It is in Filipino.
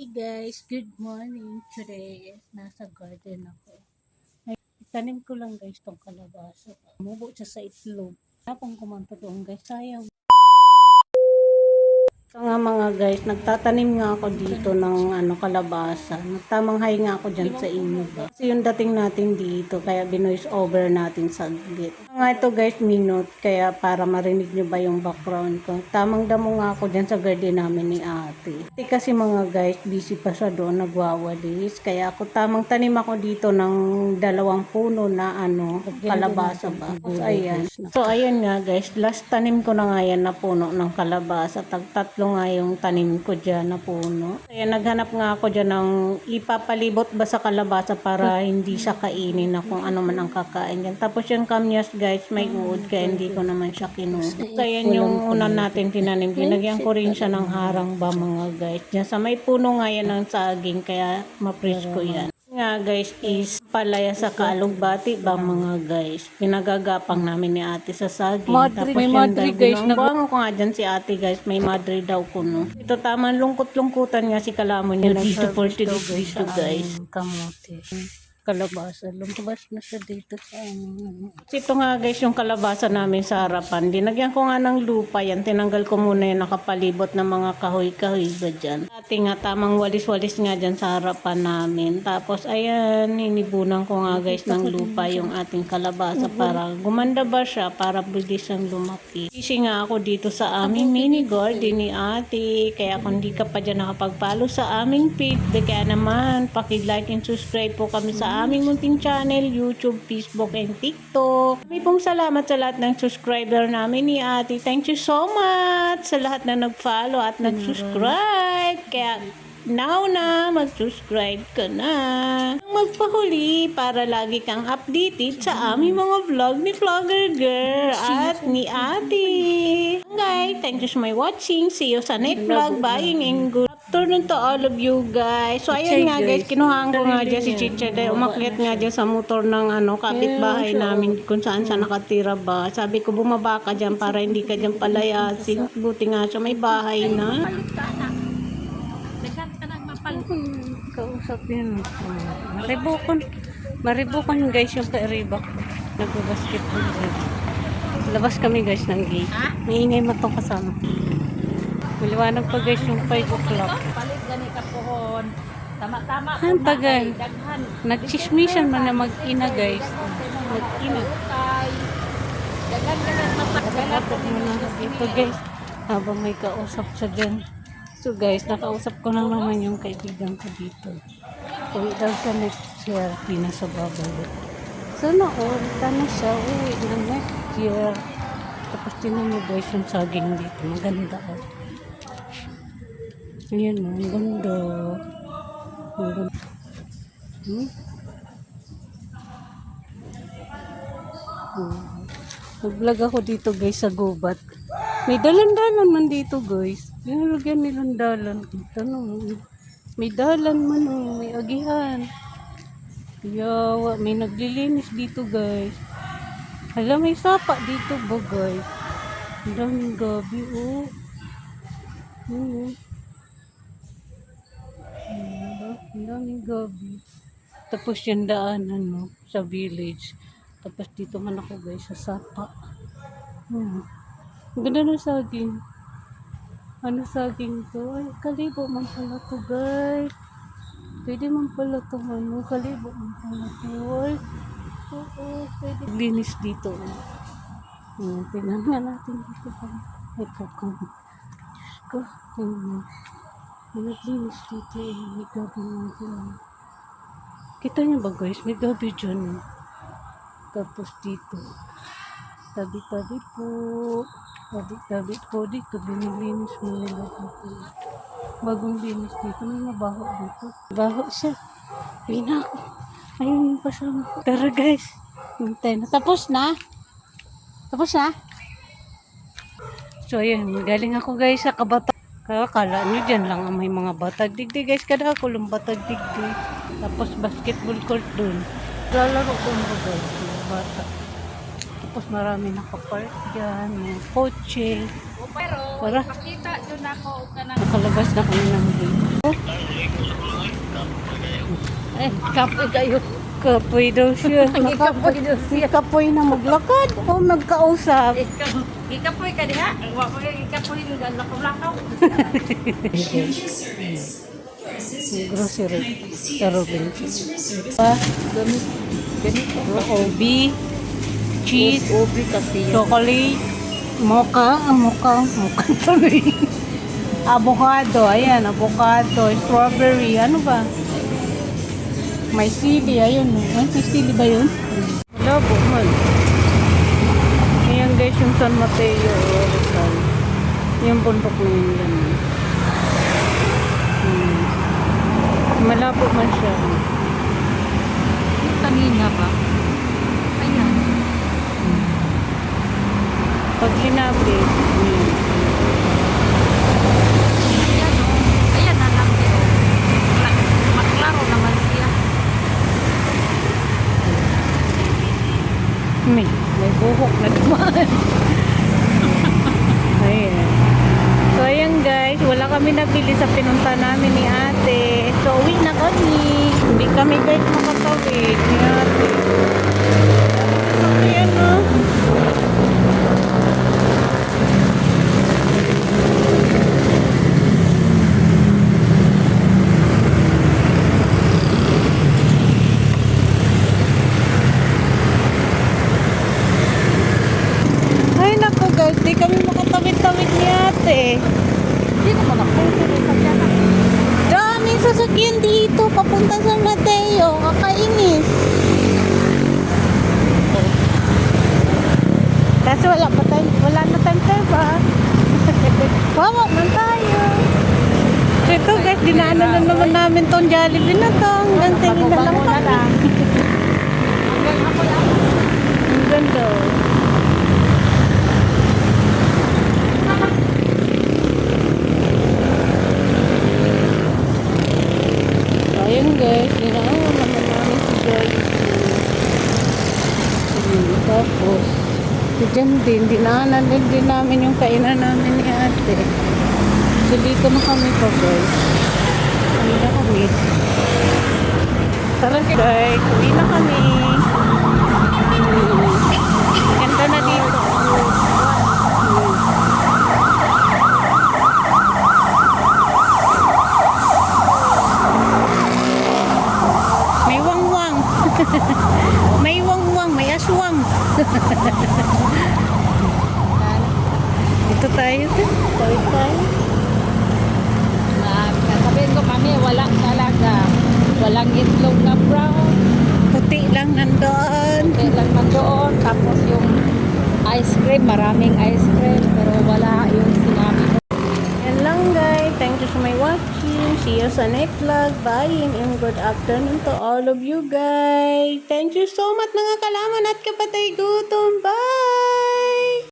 Hey guys, good morning. Today is nasa garden ako. Ay, itanim ko lang guys tong kalabasa. Mubo siya sa itlog. Tapong kumanto doon guys, sayang. So nga mga guys, nagtatanim nga ako dito ng kalabasa. Nagtamang hay nga ako dyan sa inyo ba. Kasi yung dating natin dito, kaya binoise over natin sa git. Nga ito guys, minute, kaya para marinig nyo ba yung background ko. Tamang damo nga ako dyan sa garden namin ni ate. Kasi mga guys, busy pa siya doon, nagwawalis. Kaya ako tamang tanim ako dito ng 2 puno na kalabasa ba. Ayan. So ayan nga guys, last tanim ko na nga yan na puno ng kalabasa. Tatlo nga yung tanim ko dyan na puno. Kaya naghanap nga ako dyan ng ipapalibot ba sa kalabasa para hindi siya kainin na kung ano man ang kakain dyan. Tapos yung kamyas guys, may uod kaya hindi ko naman siya kinuha. Kaya yung una natin tinanim, ginagyan ko rin siya ng harang ba mga guys. Dyan sa may puno nga yan ng saging kaya ma-fresh ko yan. Nga guys is palaya sa kalugbati ba mga guys. Pinagagapang namin ni ate sa saging. Tapos may madre guys. Nabango ko nga dyan si ate guys. May madre daw kuno. Ito tamang lungkot-lungkutan nga si Kalamon niya dito for today guys. Kamote. Kalabasa. Lumabas na siya dito sa ito nga guys yung kalabasa namin sa harapan. Dinagyan ko nga ng lupa yan. Tinanggal ko muna yung nakapalibot ng mga kahoy-kahoy ba dyan. Dati nga tamang walis-walis nga dyan sa harapan namin. Tapos ayan, hinibunan ko nga guys ng lupa yung ating kalabasa para gumanda ba siya para bilis ang lumaki. Busy nga ako dito sa aming mini garden ni ate. Kaya kung di ka pa dyan nakapag-follow sa aming page, kaya naman paki-like and subscribe po kami sa aming munting channel, YouTube, Facebook, and TikTok. May pong salamat sa lahat ng subscriber namin ni ate. Thank you so much sa lahat na nag-follow at nag-subscribe. Kaya now na, mag-subscribe ka na. Magpahuli para lagi kang updated sa aming mga vlog ni Vlogger Girl at ni ate. Guys, thank you so much watching. See you sa next vlog. Bye and good afternoon to all of you guys. So ayun nga guys, kinuhaan ko nga dyan si Chicha dahil umakyat nga dyan sa motor ng kapitbahay namin kung saan siya nakatira ba. Sabi ko bumaba ka dyan para hindi ka dyan palayasin. Buti nga siya may bahay na. Kausap yun. Maribukon guys yung pairibak. Nag-basketball dyan. Labas kami guys ng gate. Maingay mo itong kasama. Maliwanag pa guys yung 5 o'clock. Palit gani ka pohon. Tama-tama. Han tagal. Nagchismisan man na mag-ina guys. Mag-ina. Ito guys. Habang may kausap siya dyan. So guys, nakausap ko na naman yung kaibigan ko dito. Uwi daw siya next year. Pinasa babalik. Sana all. Sana siya uwi na next year. Tapos tinan mo guys yung saging dito. Maganda oh. Ayan o, ang ganda. Ang ganda. Nag-vlog ako dito guys sa gubat. May dalan-dalan man dito guys. Linalagyan nilang dalan. Tanong, may dalan man o, may agihan. Yawa, may naglilinis dito guys. Alam, may sapa dito ba guys. Ang daming gabi o. Ang daming gabi. Tapos yung daanan sa village. Tapos dito man ako guys sa sapa. Ang ganda ng saging. Ano saging to? Ay, kalibo man pala to guys. Pwede man pala to kalibo man pala to. Ay, oo, pwede. Linis dito. Tingnan nga natin dito. Ay, kakong. Naglinis dito may gabi natin. Kita niyo ba guys, may gabi dyan. Tapos dito, tabi-tabi po. Tabi-tabi po dito, binilinis mo nila dito. Bagong linis dito, may mabaho dito. Baho siya. Pina ako. Ayun yung pasama ko. Tara guys, hintay na. Tapos na? Tapos na? So ayun, galing ako guys sa Kabata. Kala nyo dyan lang may mga batag digdi guys. Kada ako lang batag digdi. Tapos basketball court dun. Lalaro dun ba guys? Mga bata. Tapos marami nakapark dyan. Mga kotse. Pero, Tara. pakita dun ako. Nakalabas na kami ng gate. Kapoy kayo. Kapoy daw siya. Ikapoy daw siya. Kapoy na maglakad o magkausap. Ikapoy ka diha. Ikapoy nga lakaw-lakaw. Grocery. Karobin. Pa, Ganito. obi, cheese, Ubi kasi yan. chocolate, mocha, mocha tuloy. Avocado, ayan, avocado, strawberry, ano ba? May sili, ayun. May sili ba yun? Wala po, man. Ayan guys, yung San Mateo, Rizal. Yung bundok na yun yan. Malabo man siya. Yung kanina ba? Ayan. Pag sinabi, Ayan o. Ayan na lang din. Maklaro naman siya. may buhok na dumaan. Ayan. So, ayan guys, wala kami nabili sa pinunta namin ni ate. So, uwi na kami. Hindi kami guys makatawid ni ate. So, ayan no. Ay nako guys, di kami makatawid-tawid ni ate. Hindi naman ako. Sakyan na. Daming sasakyan dito, papunta sa Mateo, kakainis. Kasi wala na tayong ba? Wawa man tayo. So ito guys, dinaanan na naman namin tong Jollibee na to. Hanggang tingin na lang Bango na kami. lang. Hanggang ako lang. Ang ganda. So, ayun guys, dinaanan naman namin si Jollibee. Tapos, si Jan din, dinaanan din namin yung kainan namin ni ate. So, dito na kami pa guys. Uwi na kami. Tara guys, uwi na kami. Ganda na dito. May wangwang. May wangwang, may aswang. Dito tayo. Tawid tayo. Sabihin ko, mami, walang talaga. Walang itlog na brown. Puti lang nandoon. Okay lang na doon. Tapos yung ice cream, maraming ice cream. Pero wala yung sinabi ko. Yan lang guys. Thank you so much watching. See you sa next vlog. Bye and good afternoon to all of you guys. Thank you so much mga kalaman at kapatay gutom. Bye!